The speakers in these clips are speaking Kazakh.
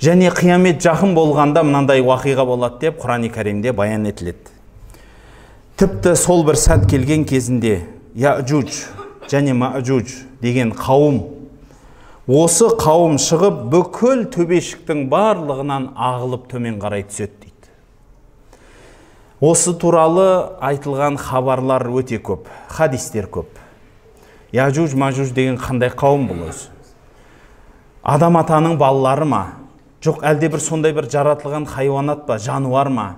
Және қиямет жақын болғанда мынандай уақиға болады деп Құран-ы Кәримде баян етіледі. Тіпті сол бір сәт келген кезінде Яжуж және Мажуж деген қауым, осы қауым шығып бүкіл төбешіктің барлығынан ағылып төмен қарай түседі дейді. Осы туралы айтылған хабарлар өте көп, хадистер көп. Яжуж Мажуж деген қандай қауым бұл өзі? Адам атаның балалары ма? Жоқ, әлде бір сондай бір жаратылған хайуанат па, жануар ма?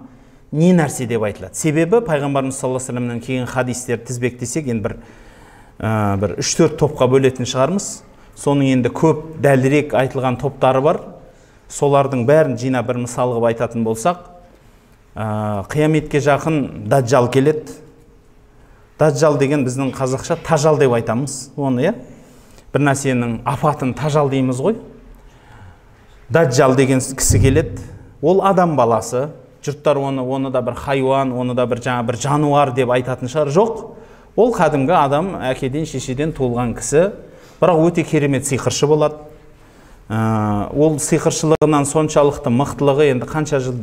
Не нәрсе деп айтылады? Себебі пайғамбарымыз саллаллаху алейхи вассаламнан кейін хадистер тізбектесек, енді бір 3-4 топқа бөлетін шығармыз. Соның енді көп дәлірек айтылған топтары бар. Солардың бәрін жинап бір мысал қылып айтатын болсақ, қияметке жақын даджал келеді. Даджал деген біздің қазақша тажал деп айтамыз. Оны, бір нәрсенің апатын тажал дейміз ғой. Даджал деген кісі келеді. Ол адам баласы. Жұрттар оны да бір хайуан, оны да бір жануар деп айтатын шығар. Жоқ, ол қадімгі адам, әкеден, шешеден туылған кісі, бірақ өте керемет сиқыршы болады. Ол сиқыршылығынан соншалықты мықтылығы енді қанша жыл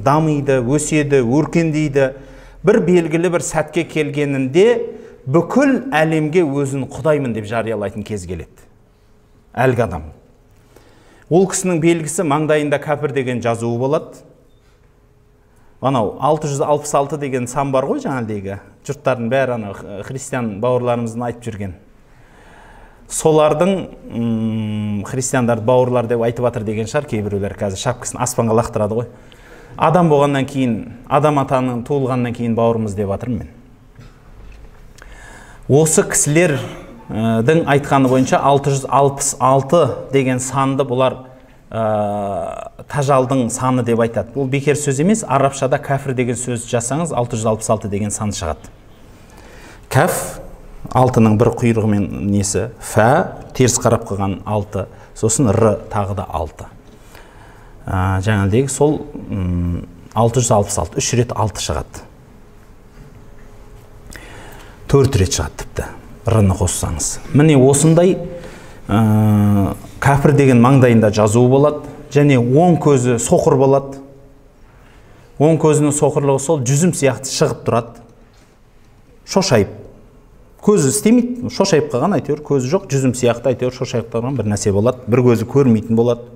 дамиды, өседі, өркендейді. Бір белгілі бір сәтке келгенінде бүкіл әлемге өзін құдаймын деп жариялайтын кез келеді. Әлгі адам. Ол кісінің белгісі маңдайында кәпір деген жазуы болады. Анау 666 деген сан бар ғой жаңалдегі. Жұрттардың бәрі христиан бауырларымыздың айтып жүрген. Солардың христиандарды бауырлар деп айтып атыр деген шығар кейбіреулер қазір шапкасын аспанға лақтырады ғой. Адам болғаннан кейін, адам атаның туылғаннан кейін бауырымыз деп атырмын мен. Осы кісілердің айтқаны бойынша 666 деген санды бұлар тажалдың саны деп айтады. Бұл бекер сөз емес, арабшада кәфір деген сөз жасаңыз 666 деген сан шығады. Кәф, алтының бір құйрығымен несі, фә, теріс қарап қылған 6, сосын р тағы да 6. Жаңалдегі сол 666, 3 рет 6 шығады. 4 рет шығады тіпті, р-ны қоссаңыз. Міне осындай кәпір деген маңдайында жазуы болады, және оң көзі соқыр болады. Оң көзінің соқырлығы сол жүзім сияқты шығып тұрады. Шошайып. Көзі істемейді, шошайып қалған әйтеуір, көзі жоқ, жүзім сияқты әйтеуір шошайып қалған бір нәрсе болады. Бір көзі көрмейтін болады.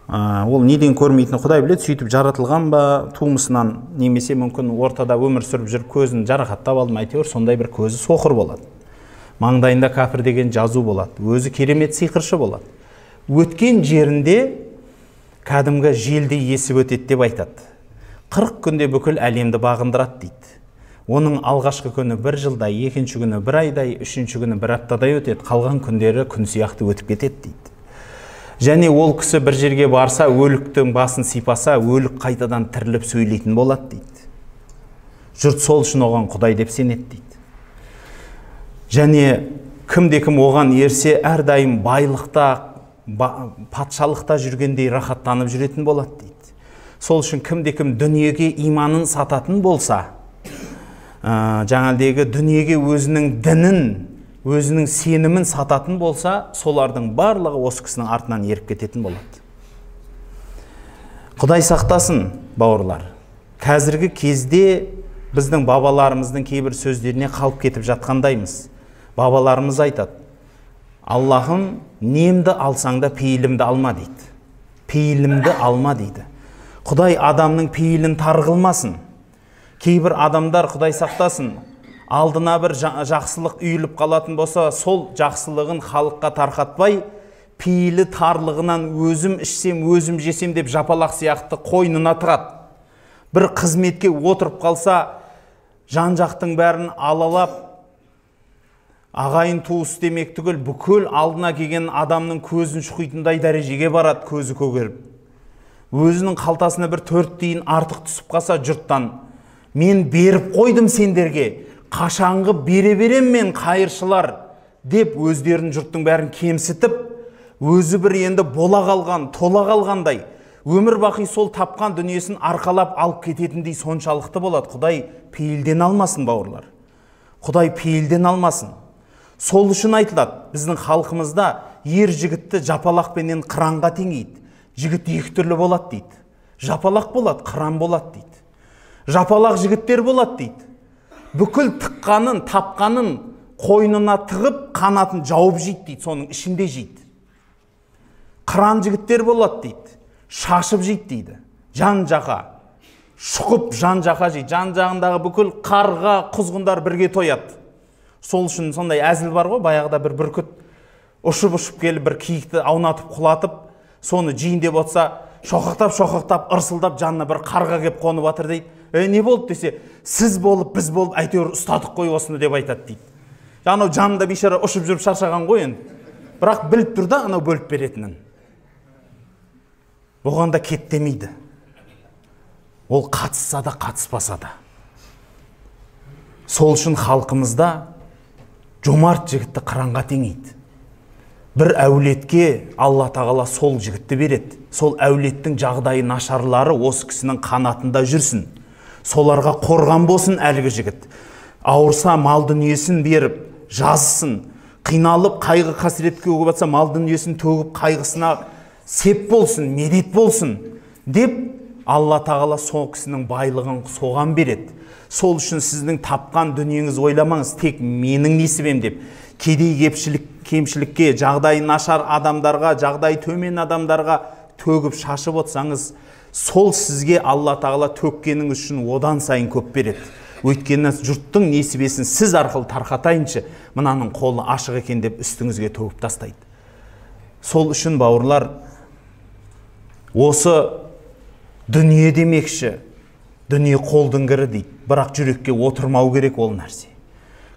Ол неден көрмейтіні Құдай біледі, сөйтіп жаратылған ба, туысынан, немесе мүмкін ортада өмір сүріп жүріп көзін жарақаттап алды ма, әйтеуір сондай бір көзі соқыр болады. Маңдайында кәпір деген жазу болады. Өзі керемет сиқыршы болады. Өткен жерінде кәдімгі желдей есіп өтеді деп айтады. 40 күнде бүкіл әлемді бағындырады дейді. Оның алғашқы күні 1 жылдай, екінші күні 1 айдай, үшінші күні 1 аптадай өтеді. Қалған күндері күн сияқты өтіп кетеді дейді. Және ол кісі бір жерге барса, өліктің басын сипаса, өлік қайтадан тіріліп сөйлейтін болады дейді. Жұрт сол үшін оған Құдай деп сенеді дейді. Және кімде-кім оған ерсе, әрдайым байлықта, патшалықта жүргендей рахаттанып жүретін болады дейді. Сол үшін кімде-кім дүниеге иманын сататын болса, жаңалдегі дүниеге өзінің дінін, өзінің сенімін сататын болса, солардың барлығы осы кісінің артынан еріп кететін болады. Құдай сақтасын, бауырлар. Қазіргі кезде біздің бабаларымыздың кейбір сөздеріне қалып кетіп жатқандаймыз. Бабаларымыз айтады: Аллахым, немді алсаң да пейілімді алма дейді. Пейілімді алма дейді. Құдай адамның пейілін тарғылмасын. Кейбір адамдар, Құдай сақтасын, алдына бір жақсылық үйіліп қалатын болса, сол жақсылығын халыққа тарқатпай, пейілі тарлығынан өзім ішсем, өзім жесем деп жапалақ сияқты қойнына тығады. Бір қызметке отырып қалса, жан-жақтың бәрін алалап, ағайын туыс демек түгіл, бүкіл алдына келген адамның көзін шұқитындай дәрежеге барады, көзі көгеріп. Өзінің қалтасына бір 4 тиын артық түсіп қалса жұрттан: мен беріп қойдым сендерге, қашанғы бере берем мен қайыршылар, деп өздерін жұрттың бәрін кемсітіп, өзі бір енді бола қалған, тола қалғандай, өмір бақи сол тапқан дүниесін арқалап алып кететіндей соншалықты болады. Құдай пейілден алмасын, бауырлар. Құдай пейілден алмасын. Сол үшін айтылады, біздің халқымызда ер жігітті жапалақпенен қыранға теңейді. жігіт екі түрлі болады дейді. Жапалақ болады, қыран болады дейді. Жапалақ жігіттер болады дейді. Бүкіл тыққанын, тапқанын қойнына тығып, қанатын жауып жейді дейді, соның ішінде жейді. Қыран жігіттер болады дейді. Шашып жейді дейді. Жан-жақа, шұқып жан-жақа жейді. Жан-жағындағы бүкіл қарға, құзғындар бірге тояды. Сол үшін сондай әзіл бар ғой, баяғыда бір бүркіт ұшып-ұшып келіп, бір киікті аунатып, құлатып, соны жейін деп отса, шоқақтап, ырсылдап жанына бір қарға кеп қонып жатыр дейді. Не болды десе, сіз болып, біз болып, әйтеуір ұстадық қой осыны деп айтады дейді. Анау жанында бейшара ұшып жүріп шаршаған ғой енді. Бірақ біліп тұр да анау бөліп беретінін. Оған да кет демейді. Ол қатысса да, қатыспаса да. Сол үшін халқымызда жомарт жігітті қыранға теңейді. Бір әулетке Алла тағала сол жігітті береді. Сол әулеттің жағдайы нашарлары осы кісінің қанатында жүрсін. Соларға қорған болсын әлгі жігіт. Ауырса мал дүниесін беріп, жазсын. Қиналып, қайғы қасіретке өгіп атса, мал дүниесін төгіп, қайғысына сеп болсын, медет болсын. Деп Алла тағала сол кісінің байлығын соған береді. Сол үшін сіздің тапқан дүниеңіз ойламаңыз, тек менің несібем деп. Кедей кемшілікке, жағдай нашар адамдарға, жағдай төмен адамдарға төгіп шашып отсаңыз, сол сізге Алла тағала төккеніңіз үшін одан сайын көп береді. Өйткені жұрттың несібесін сіз арқылы тарқатайыншы, мынаның қолы ашық екен деп үстіңізге төгіп тастайды. Сол үшін бауырлар, осы дүние демекші, дүние қолдың кірі дейді, бірақ жүрекке отырмау керек ол нәрсе.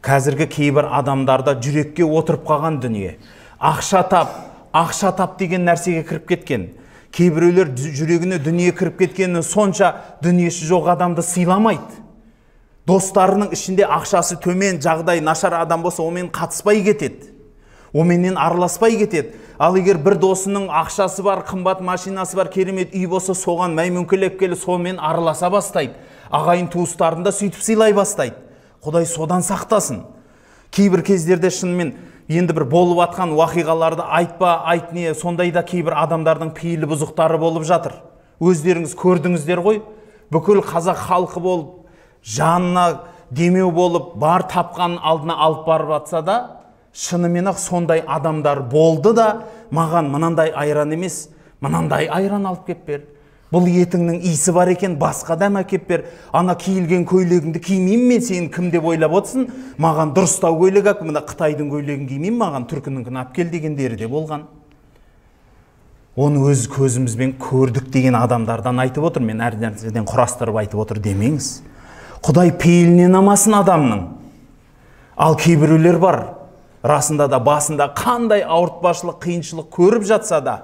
Қазіргі кейбір адамдарда жүрекке отырып қалған дүние. Ақша тап деген нәрсеге кіріп кеткен. Кейбіреулер жүрегіне дүние кіріп кеткені сонша дүниесі жоқ адамды сыйламайды. Достарының ішінде ақшасы төмен, жағдай нашар адам болса, омен қатыспай кетеді. Оменен араласпай кетеді. Ал егер бір досының ақшасы бар, қымбат машинасы бар, керемет үй болса, соған мәймүңкелеп келіп, сонымен араласа бастайды. Ағайын туыстарында сөйтіп сыйлай бастайды. Құдай содан сақтасын. Кейбір кездерде шынымен енді бір болып атқан уақиғаларды айтпа, айт не, сондай да кейбір адамдардың пейілі бұзықтары болып жатыр. Өздеріңіз көрдіңіздер ғой, бүкіл қазақ халқы болып, жанына демеу болып, бар тапқан алдына алып барып атса да, шынымен ақ сондай адамдар болды да, маған мынандай айран емес, мынандай айран алып кеп бер. Бұл етіңнің иісі бар екен, басқа дәм әкеп бер. Ана киілген көйлегіңді кимеймін мен, сен кім деп ойлап отырсың? Маған дұрыстау көйлек әп, мына Қытайдың көйлегін кимеймін, маған түркініңкін әп кел дегендері де болған. Оны өз көзімізбен көрдік деген адамдардан айтып отыр. Мен әр нәрседен құрастырып айтып отыр демеңіз. Құдай пейілінен амасын адамның. Ал кейбіреулер бар, расында да басында қандай ауыртпашылық, қиыншылық көріп жатса да,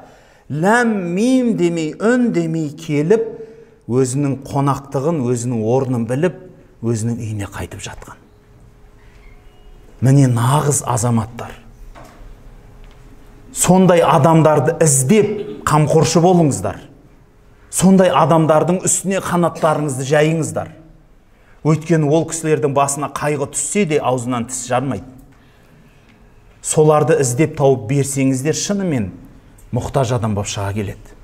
ләм мим демей, үн демей келіп, өзінің қонақтығын, өзінің орнын біліп, өзінің үйіне қайтып жатқан. Міне нағыз азаматтар. Сондай адамдарды іздеп қамқоршы болыңыздар. Сондай адамдардың үстіне қанаттарыңызды жайыңыздар. Өйткені ол кісілердің басына қайғы түссе де аузынан тіс жармайды. Соларды іздеп тауып берсеңіздер, шынымен мұқтаж адам болып шыға келеді.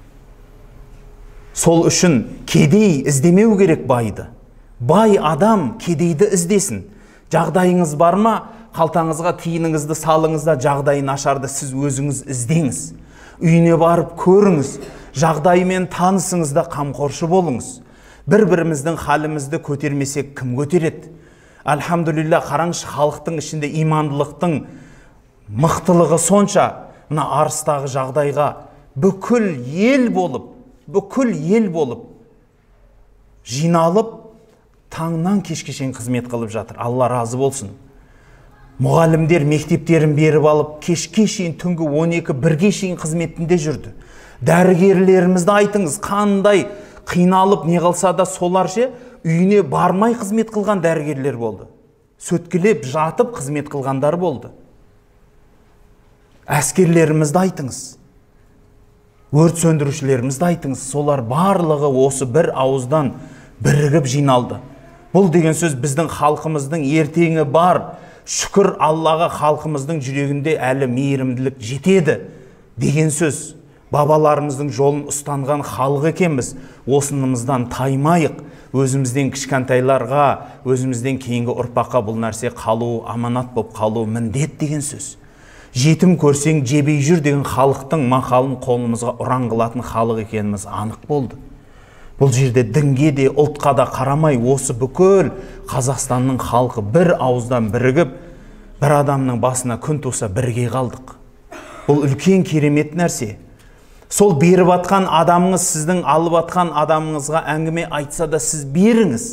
Сол үшін кедей іздемеу керек байды. Бай адам кедейді іздесін. Жағдайыңыз бар ма, қалтаңызға тиыныңызды салыңыз да, жағдайы нашарды сіз өзіңіз іздеңіз. Үйіне барып көріңіз, жағдайымен танысыңыз да қамқоршы болыңыз. Бір-біріміздің халімізді көтермесек кім көтереді? Альхамдулилля, қараңыз, халықтың ішінде имандылықтың мықтылығы сонша, мына арыстағы жағдайға бүкіл ел болып жиналып таңнан кешке шейін қызмет қылып жатыр. Алла разы болсын. Мұғалімдер мектептерін беріп алып, кешке шейін түнгі 12-1-ге шейін қызметінде жүрді. Дәрігерлерімізді айтыңыз, қандай қиналып не қылса да солар үйіне бармай қызмет қылған дәрігерлер болды. Сөткілеп жатып қызмет қылғандар болды. Әскерлерімізді айтыңыз, өрт сөндірушілерімізді айтыңыз, солар барлығы осы бір ауыздан бірігіп жиналды. Бұл деген сөз біздің халқымыздың ертеңі бар, шүкір Аллаға халқымыздың жүрегінде әлі мейірімділік жетеді деген сөз. бабаларымыздың жолын ұстанған халық екенбіз. Осынымыздан таймайық. Өзімізден кішкентайларға, өзімізден кейінгі ұрпаққа бұл нәрсе қалу, аманат болып қалу міндет деген сөз. Жетім көрсең жебей жүр деген халықтың мақалын қолымызға ұран қылатын халық екеніміз анық болды. Бұл жерде дінге де, ұлтқа да қарамай, осы бүкіл Қазақстанның халқы бір ауыздан бірігіп, бір адамның басына күн туса бірге қалдық. Бұл үлкен керемет нәрсе. Сол беріп атқан адамыңыз сіздің алып атқан адамыңызға әңгіме айтса да сіз беріңіз.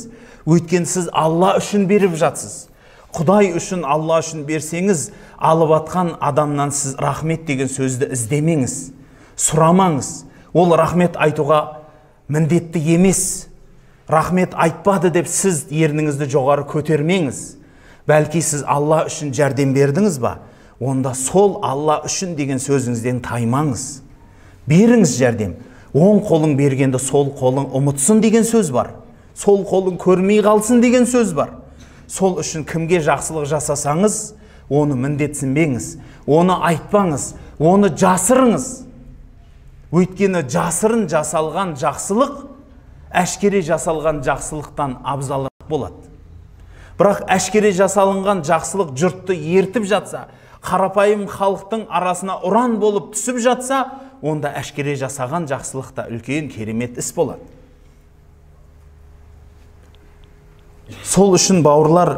Өйткені сіз Алла үшін беріп жатсыз. Құдай үшін, Алла үшін берсеңіз, алып атқан адамнан сіз рахмет деген сөзді іздемеңіз. Сұрамаңыз. Ол рахмет айтуға міндетті емес. Рахмет айтпады деп сіз ерніңізді жоғары көтермеңіз. Бәлки сіз Алла үшін жәрдем бердіңіз ба? Онда сол Алла үшін деген сөзіңізден таймаңыз. Беріңіз жәрдем. Оң қолың бергенді сол қолың ұмытсын деген сөз бар. Сол қолың көрмей қалсын деген сөз бар. Сол үшін кімге жақсылық жасасаңыз, оны міндетсінбеңіз. Оны айтпаңыз, оны жасырыңыз. Өйткені жасырын жасалған жақсылық, әшкере жасалған жақсылықтан абзалырақ болады. Бірақ әшкере жасалынған жақсылық жұртты ертіп жатса, қарапайым халықтың арасына ұран болып түсіп жатса, онда әшкере жасаған жақсылықта үлкен керемет іс болады. Сол үшін бауырлар,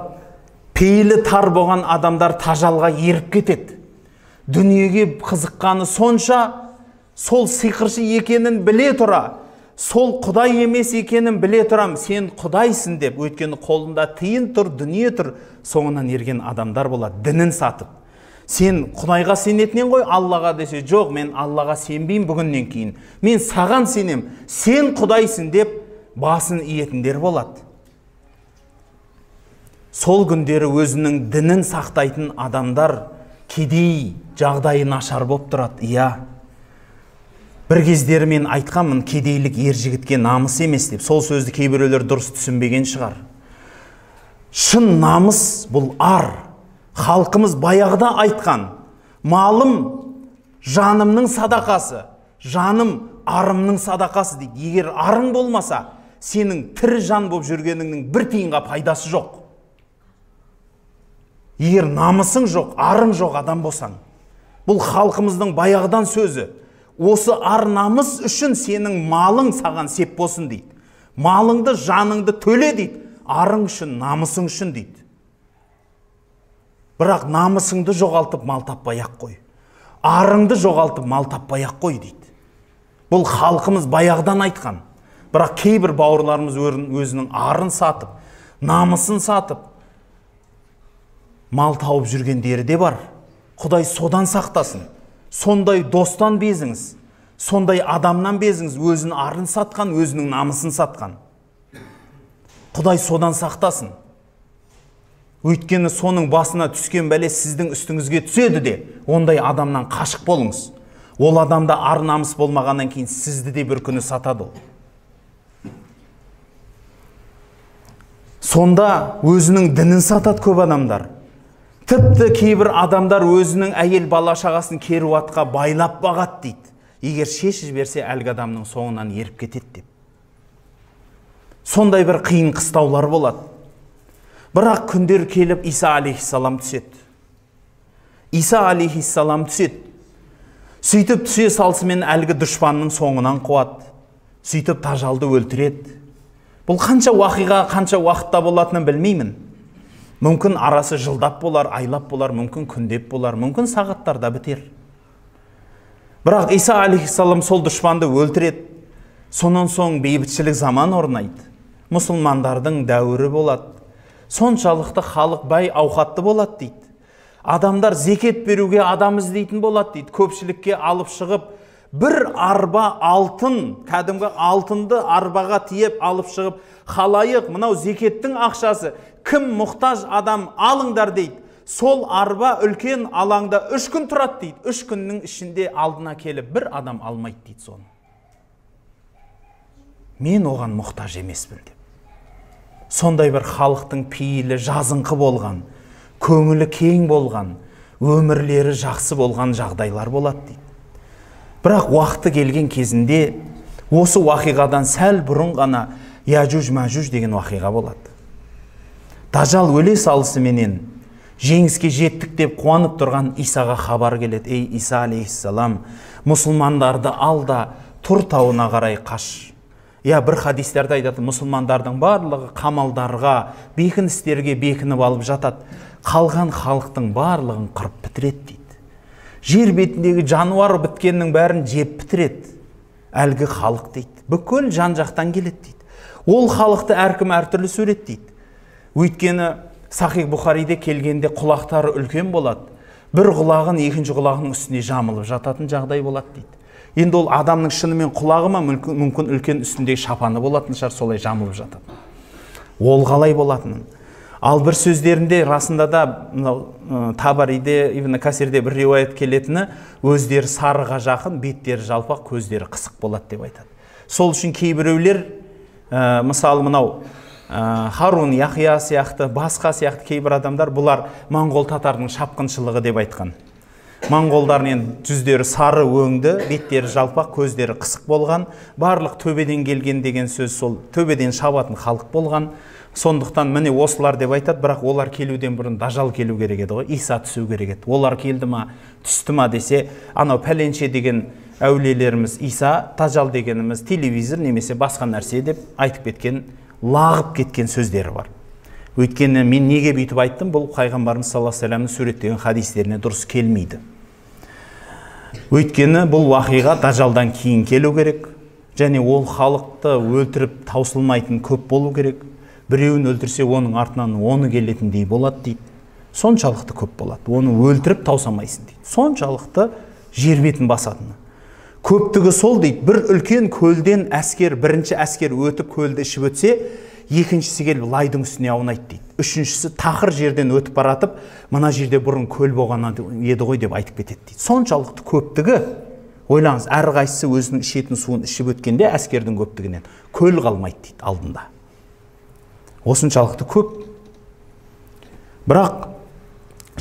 пейілі тар болған адамдар тажалға еріп кетеді. Дүниеге қызыққаны сонша, сол сиқыршы екенін біле тұра, сол Құдай емес екенін біле тұрам, сен Құдайсың деп, өйткені қолында тиын тұр, дүние тұр, соңынан ерген адамдар болады, дінін сатып. Сен Құдайға сенетінен ғой, Аллаға десе, жоқ, мен Аллаға сенбеймін бүгіннен кейін. Мен саған сенем, сен Құдайсың деп басын иетіндер болады. Сол күндері өзінің дінін сақтайтын адамдар кедей, жағдайы нашар болып тұрады. Иә. Бір кездері мен айтқанмын, кедейлік ер жігітке намыс емес деп. Сол сөзді кейбіреулер дұрыс түсінбеген шығар. Шын намыс бұл ар. Халқымыз баяғыда айтқан, малым жанымның садақасы, жаным арымның садақасы дейді. Егер арың болмаса, сенің тірі жан болып жүргеніңнің бір тиынға пайдасы жоқ. Егер намысың жоқ, арың жоқ адам болсаң. Бұл халқымыздың баяғыдан сөзі. Осы ар намыс үшін сенің малың саған сеп болсын дейді. Малыңды, жаныңды төле дейді. Арың үшін, намысың үшін дейді. Бірақ намысыңды жоғалтып мал таппай-ақ қой. Арыңды жоғалтып мал таппай-ақ қой дейді. Бұл халқымыз баяғыдан айтқан. Бірақ кейбір бауырларымыз өзінің арын сатып, намысын сатып, мал тауып жүргендері де бар. Құдай содан сақтасын. Сондай достан безіңіз, сондай адамнан безіңіз, өзінің арын сатқан, өзінің намысын сатқан. Құдай содан сақтасын. Өйткені соның басына түскен бәле сіздің үстіңізге түседі де, ондай адамнан қашық болыңыз. Ол адамда ар намыс болмағаннан кейін сізді де бір күні сатады ол. Сонда өзінің дінін сатады көп адамдар. Тіпті кейбір адамдар өзінің әйел бала шағасын керуатқа байлап бағат дейді. Егер шешіп берсе әлгі адамның соңынан еріп кетеді деп. Сондай бір қиын қыстаулар болады. Бірақ күндер келіп Иса алейхиссалам түседі. Иса алейхиссалам түседі. Сөйтіп түсе салсымен әлгі дұшпанның соңынан қуады. Сөйтіп тажалды өлтіреді. Бұл қанша уақиға, қанша уақытта болатынын білмеймін. Мүмкін арасы жылдап болар, айлап болар, мүмкін күндеп болар, мүмкін сағаттарда бітер. Бірақ Иса алейхиссалам сол дұшпанды өлтіреді. Сонан соң бейбітшілік заман орнайды. Мұсылмандардың дәуірі болады. Соншалықты халық бай ауқатты болады дейді. Адамдар зекет беруге адам іздейтін болады дейді. Көпшілікке алып шығып, бір арба алтын, кәдімгі алтынды арбаға тиеп алып шығып, халайық, мынау зекеттің ақшасы, кім мұқтаж адам алыңдар дейді. Сол арба үлкен алаңда 3 күн тұрады дейді. 3 күннің ішінде алдына келіп бір адам алмайды дейді соны. Мен оған мұқтаж емеспін деп. Сондай бір халықтың пейілі жазыңқы болған, көңілі кең болған, өмірлері жақсы болған жағдайлар болады дейді. Бірақ уақыты келген кезінде осы уақиғадан сәл бұрын ғана Яжуж-Мажуж деген уақиға болады. Дажал өле салысыменен жеңіске жеттік деп қуанып тұрған Исаға хабар келеді. Ей Иса алейхиссалам, мұсылмандарды алда Тұр тауына қарай қаш. Бір хадистерде айтады, мұсылмандардың барлығы қамалдарға, бекіністерге бекініп алып жатады. Қалған халықтың барлығын қырып бітіреді дейді. Жер бетіндегі жануар біткеннің бәрін жеп бітіреді. Әлгі халық дейді. Бүкіл жан жақтан келеді дейді. Ол халықты әркім әртүрлі суреттейді. Өйткені Сахих Бұхариде келгенде құлақтары үлкен болады. Бір құлағын екінші құлағының үстіне жамылып жататын жағдай болады дейді. Енді ол адамның шынымен құлағы ма, мүмкін үлкен үстіндегі шапаны болатын шығар, солай жамылып жатады. Ол қалай болатынын. Ал бір сөздерінде расында да Табариде, Ибн Касирде бір риуаят келетіні, өздері сарыға жақын, беттері жалпақ, көздері қысық болады деп айтады. Сол үшін кейбіреулер, мысалы мынау Харун Яхия сияқты, басқа сияқты кейбір адамдар бұлар моңғол татардың шапқыншылығы деп айтқан. Моңғолдардың жүздері сары өңді, беттері жалпақ, көздері қысық болған, барлық төбеден келген деген сөз сол төбеден шабатын халық болған. Сондықтан міне осылар деп айтады, бірақ олар келуден бұрын Дажал келу керек еді ғой, Иса түсу керек еді. Олар келді ма, түсті ма десе, анау пәленше деген әулиелеріміз Иса, Дажал дегеніміз телевизор немесе басқа нәрсе деп айтып кеткен, лағып кеткен сөздері бар. Өйткені мен неге бүйтіп айттым, бұл пайғамбарымыз саллаллаху алейхи вассаламның суреттеген хадистеріне дұрыс келмейді. Өйткені бұл уақиға Дажалдан кейін келу керек, және ол халықты өлтіріп таусылмайтын көп болу керек. Біреуін өлтірсе, оның артынан оны келетіндей болады дейді. Соншалықты көп болады. Оны өлтіріп таусамайсың дейді. Соншалықты жер бетін басатыны. Көптігі сол дейді. Бір үлкен көлден бірінші әскер өтіп көлді ішіп өтсе, екіншісі келіп лайдың үстіне аунайды дейді. Үшіншісі тақыр жерден өтіп баратып, мына жерде бұрын көл болған еді ғой деп айтып кетеді дейді. Соншалықты көптігі, ойлаңыз, әрқайсысы өзінің ішетін суын ішіп өткенде әскердің көптігінен көл қалмайды дейді алдында. Осыншалықты көп. Бірақ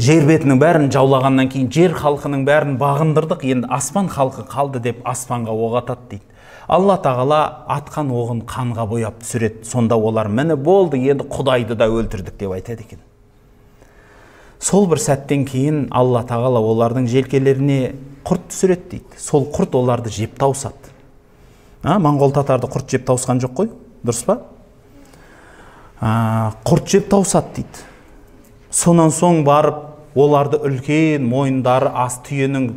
жер бетінің бәрін жаулағаннан кейін жер халқының бәрін бағындырдық, енді аспан халқы қалды деп аспанға оқ атады дейді. Алла тағала атқан оғын қанға бояп түсіреді. Сонда олар міне болды, енді Құдайды да өлтірдік деп айтады екен. Сол бір сәттен кейін Алла тағала олардың желкелеріне құрт түсіреді дейді. Сол құрт оларды жеп таусады. Моңғол татарды құрт жеп таусқан жоқ қой, дұрыс па? Құрт жеп таусады дейді. Сонан соң барып оларды үлкен мойындары ас түйенің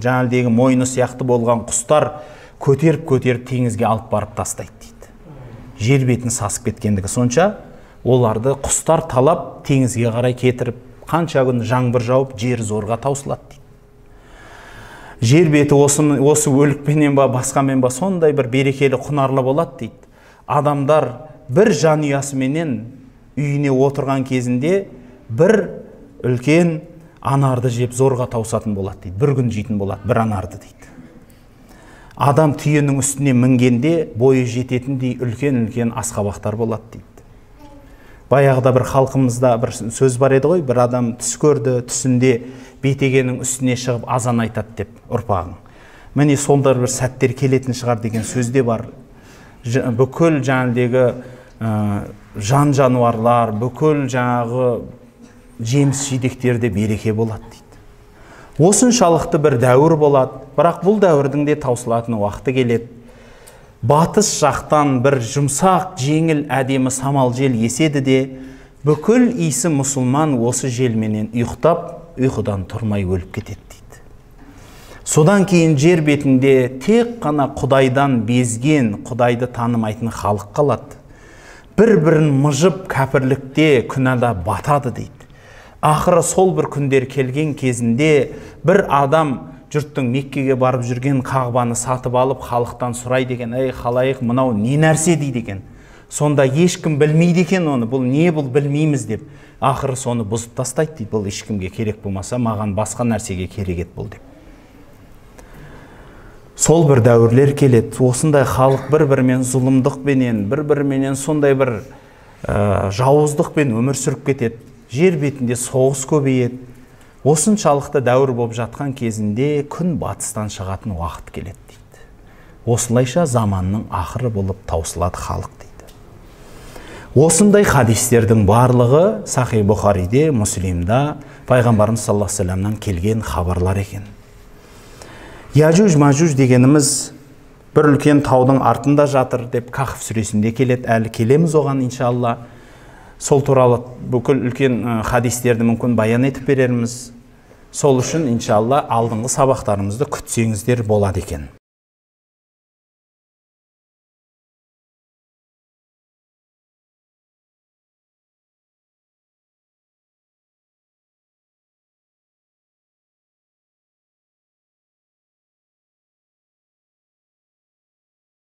жаңалдегі мойны сияқты болған құстар көтеріп теңізге алып барып тастайды дейді. Жер бетін сасып кеткендігі сонша, оларды құстар талап теңізге қарай кетіріп, қанша күн жаңбыр жауып, жер зорға таусылады дейді. Жер беті осы өлікпенен ба, басқамен ба сондай бір берекелі құнарлы болады дейді. Адамдар бір жанұясыменен үйіне отырған кезінде бір үлкен анарды жеп зорға таусатын болады дейді. Бір күн жейтін болады, бір анарды дейді. Адам түйенің үстіне мінгенде бойы жететіндей үлкен асқабақтар болады дейді. Баяғыда бір халқымызда бір сөз бар еді ғой, бір адам түс көрді, түсінде бетегенің үстіне шығып азан айтады деп ұрпағың. Міне сондай бір сәттер келетін шығар деген сөзде бар. Бүкіл жаңағыдегі жан жануарлар, бүкіл жаңағы жеміс жидектерде береке болады дейді. Осыншалықты бір дәуір болады, бірақ бұл дәуірдің де таусылатын уақыты келеді. Батыс жақтан бір жұмсақ, жеңіл, әдемі самал жел еседі де, бүкіл исі мұсылман осы желменен ұйықтап, ұйқыдан тұрмай өліп кетеді дейді. Содан кейін жер бетінде тек қана Құдайдан безген, Құдайды танымайтын халық қалады. Бір-бірін мыжып кәпірлікте, күнәда батады дейді. Ақыры сол бір күндер келген кезінде бір адам жұрттың Меккеге барып жүрген Қағбаны сатып алып халықтан сұрай деген, ей халайық, мынау не нәрсе дейді екен. Сонда ешкім білмейді екен оны, бұл не, бұл білмейміз деп. Ақыры соны бұзып тастайды дейді, бұл ешкімге керек болмаса, маған басқа нәрсеге керек ет бұл деп. Сол бір дәуірлер келеді. Осындай халық бір-бірімен зұлымдықпенен, бір-біріменен сондай бір жауыздықпен өмір сүріп кетеді. Жер бетінде соғыс көбейеді. осыншалықты дәуір болып жатқан кезінде күн батыстан шығатын уақыт келеді дейді. Осылайша заманның ақыры болып таусылады халық дейді. Осындай хадистердің барлығы Сахи Бұхариде, Муслимда пайғамбарымыз саллаллаху алейхи вассаламнан келген хабарлар екен. Яжуж Мажуж дегеніміз бір үлкен таудың артында жатыр деп Кахф сүресінде келеді. Әлі келеміз оған иншалла. Сол туралы бүкіл үлкен хадистерді мүмкін баян етіп берерміз. Сол үшін иншалла алдыңғы сабақтарымызды күтсеңіздер болады екен.